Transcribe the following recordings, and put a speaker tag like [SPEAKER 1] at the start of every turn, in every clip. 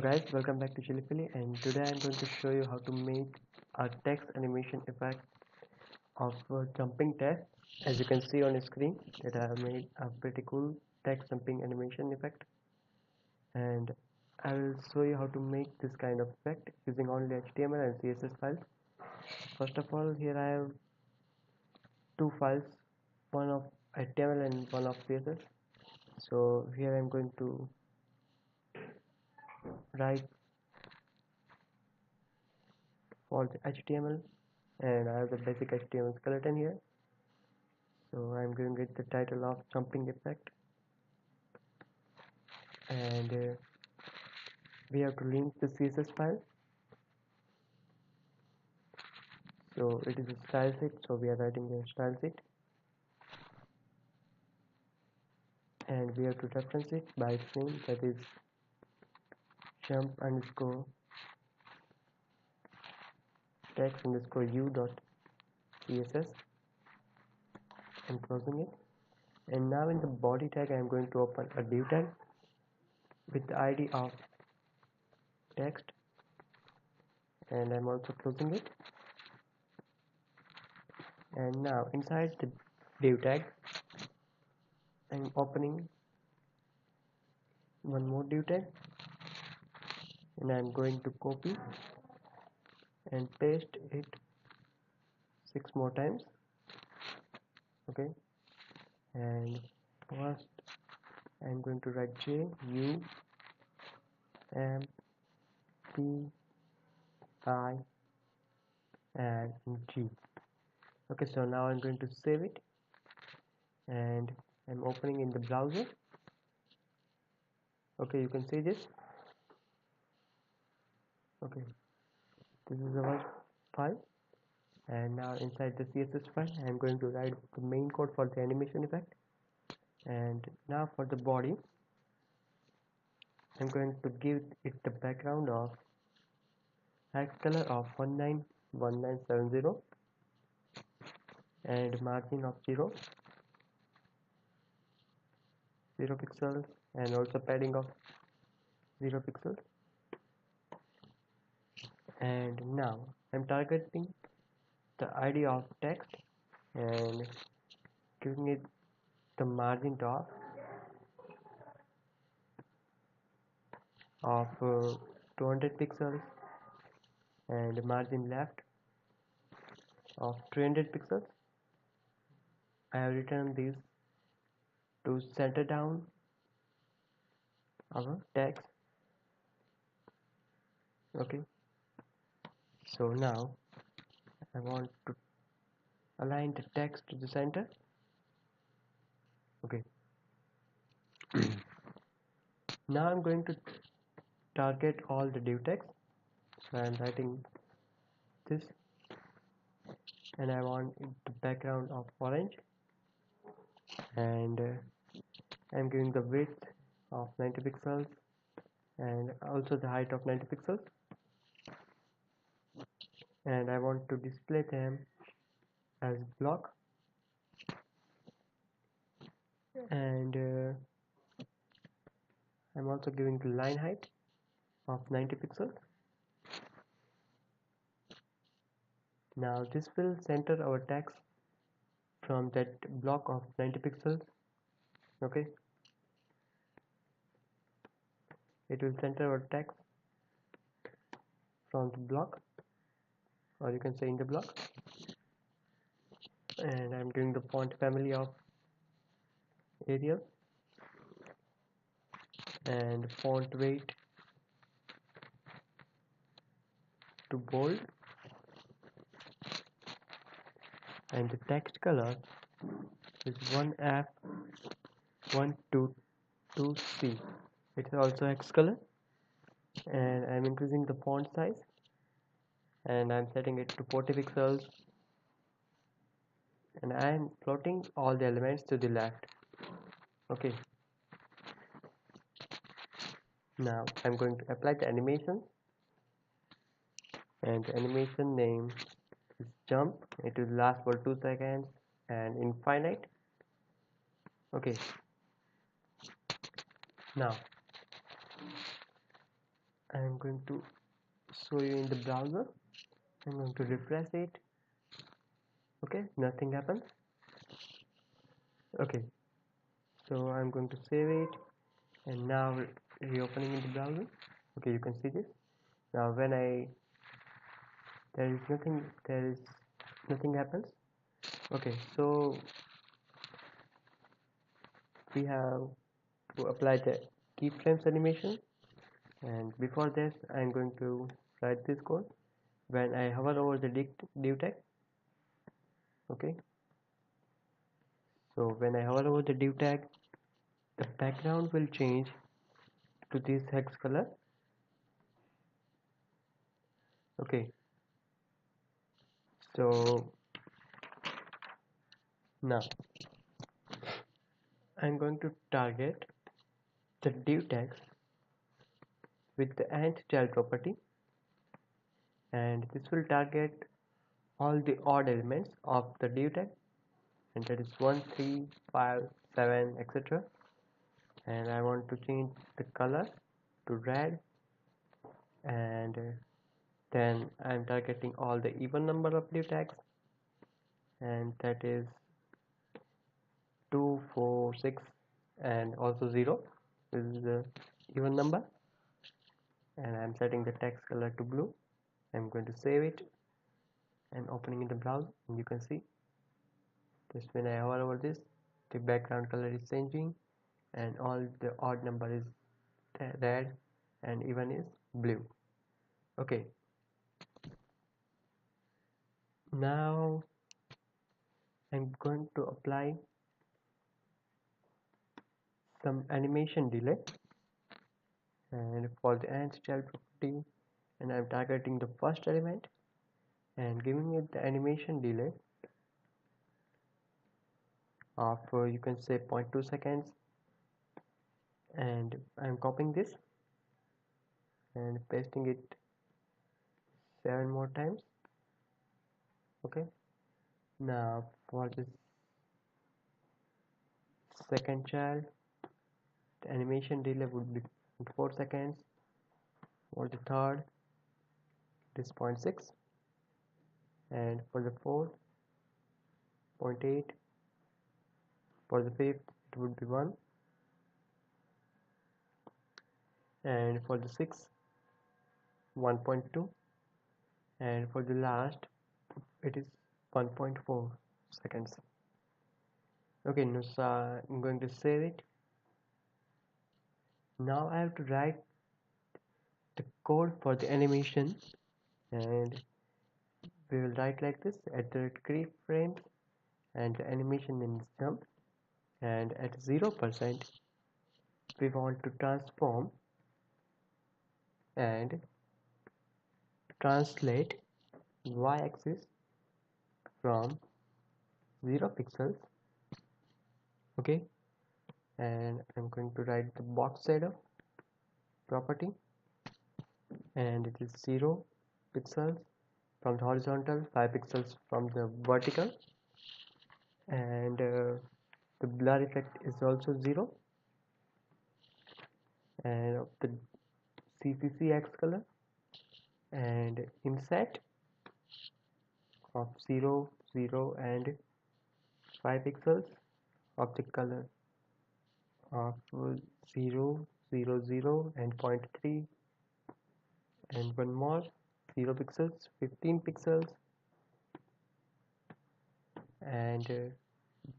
[SPEAKER 1] Guys, welcome back to Chilipili, and today I'm going to show you how to make a text animation effect of jumping text. As you can see on the screen that I have made a pretty cool text jumping animation effect, and I will show you how to make this kind of effect using only HTML and CSS files. First of all, here I have two files, one of HTML and one of CSS. So here I'm going to write for the HTML, and I have the basic HTML skeleton here. So I'm going to get the title of jumping effect, and we have to link the CSS file. So it is a style sheet, so we are writing a style sheet, and we have to reference it by its name, that is jump underscore text underscore u dot css, and closing it. And now in the body tag I am going to open a div tag with the ID of text, and I'm also closing it. And now inside the div tag I'm opening one more div tag, and I'm going to copy and paste it 6 more times. Okay, and first I'm going to write J U M P I and G. Okay, so now I'm going to save it, and I'm opening in the browser. Okay, you can see this. Okay, this is our file, and now inside the CSS file I'm going to write the main code for the animation effect. And now for the body I'm going to give it the background of text color of 191970 and margin of 0 pixels, and also padding of 0 pixels. And now I'm targeting the ID of text and giving it the margin top of 200 pixels and margin left of 300 pixels. I have written these to center down our text. Okay, so now I want to align the text to the center. Okay, now I'm going to target all the div text. So I'm writing this, and I want the background of orange, and I'm giving the width of 90 pixels and also the height of 90 pixels, and I want to display them as block, and I'm also giving the line height of 90 pixels. Now this will center our text from that block of 90 pixels. Okay, it will center our text from the block, or you can say in the block. And I'm giving the font family of Arial and font weight to bold, and the text color is 1F122C. It is also X color, and I'm increasing the font size, and I'm setting it to 40 pixels, and I'm plotting all the elements to the left. Okay, now I'm going to apply the animation, and the animation name is jump. It will last for 2 seconds and infinite. Okay, now I'm going to show you in the browser. I'm going to refresh it. Okay, nothing happens. Okay, so I'm going to save it, and now reopening in the browser. Okay, you can see this. Now when there is nothing happens. Okay, so we have to apply the keyframes animation, and before this I'm going to write this code. When I hover over the div tag, okay, so when I hover over the div tag, the background will change to this hex color. Okay, so now I'm going to target the div tags with the ant-child property, and this will target all the odd elements of the div tag, and that is 1, 3, 5, 7, etc. And I want to change the color to red, and then I'm targeting all the even number of div tags, and that is 2, 4, 6, and also 0. This is the even number, and I'm setting the text color to blue. I'm going to save it and opening in the browser, and you can see just when I hover over this, the background color is changing, and all the odd number is red and even is blue. Okay, now I'm going to apply some animation delay, and for the ant child property, and I'm targeting the first element and giving it the animation delay of you can say 0.2 seconds, and I'm copying this and pasting it 7 more times. Okay, now for this second child, the animation delay would be 4 seconds. For the third, it is 0.6, and for the fourth, 0.8. For the fifth, it would be 1, and for the sixth, 1.2, and for the last, it is 1.4 seconds. Okay, now so I'm going to save it. Now I have to write the code for the animation, and we will write like this: at the keyframes, and the animation is jump, and at 0% we want to transform and translate y-axis from 0 pixels. Okay, and I'm going to write the box shadow property, and it is 0 pixels from the horizontal, 5 pixels from the vertical, and the blur effect is also 0, and of the CCC X color, and inset of 0, 0 and 5 pixels of the color of 0, 0, 0 and 0.3, and one more 0 pixels, 15 pixels, and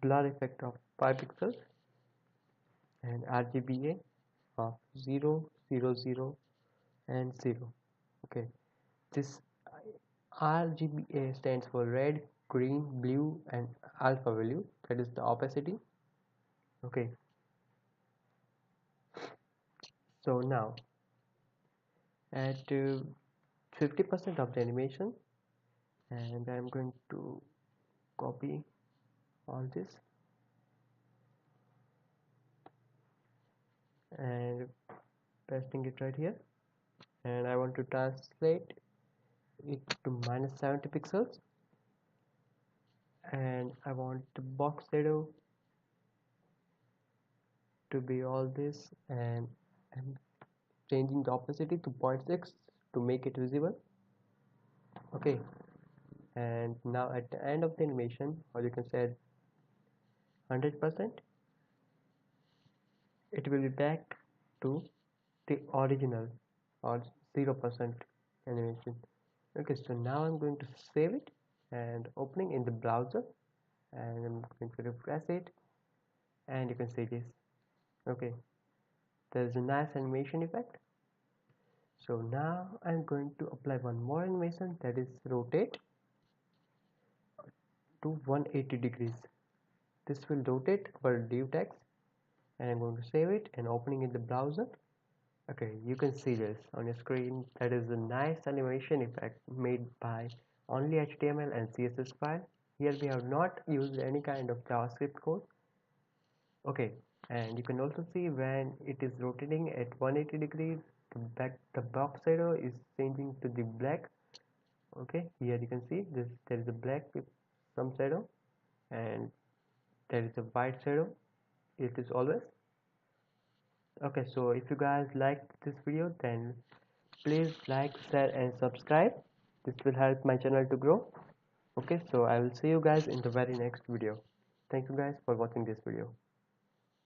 [SPEAKER 1] blur effect of 5 pixels, and RGBA of 0, 0, 0 and 0. Okay, this RGBA stands for red, green, blue and alpha value, that is the opacity. Okay, so now at 50% of the animation, and I'm going to copy all this and pasting it right here, and I want to translate it to -70 pixels, and I want the box shadow to be all this, and changing the opacity to 0.6 to make it visible. Okay, and now at the end of the animation, or you can say 100%, it will be back to the original or 0% animation. Okay, so now I'm going to save it and opening in the browser, and I'm going to refresh it, and you can see this. Okay, there's a nice animation effect. So now I'm going to apply one more animation, that is rotate to 180 degrees. This will rotate our div text, and I'm going to save it and opening in the browser. Okay, you can see this on your screen. That is a nice animation effect made by only HTML and CSS file. Here we have not used any kind of JavaScript code. Okay, and you can also see when it is rotating at 180 degrees, the box shadow is changing to the black. Okay, here you can see this, there is a black with some shadow, and there is a white shadow. It is always. Okay, so if you guys liked this video, then please like, share and subscribe. This will help my channel to grow. Okay, so I will see you guys in the very next video. Thank you guys for watching this video.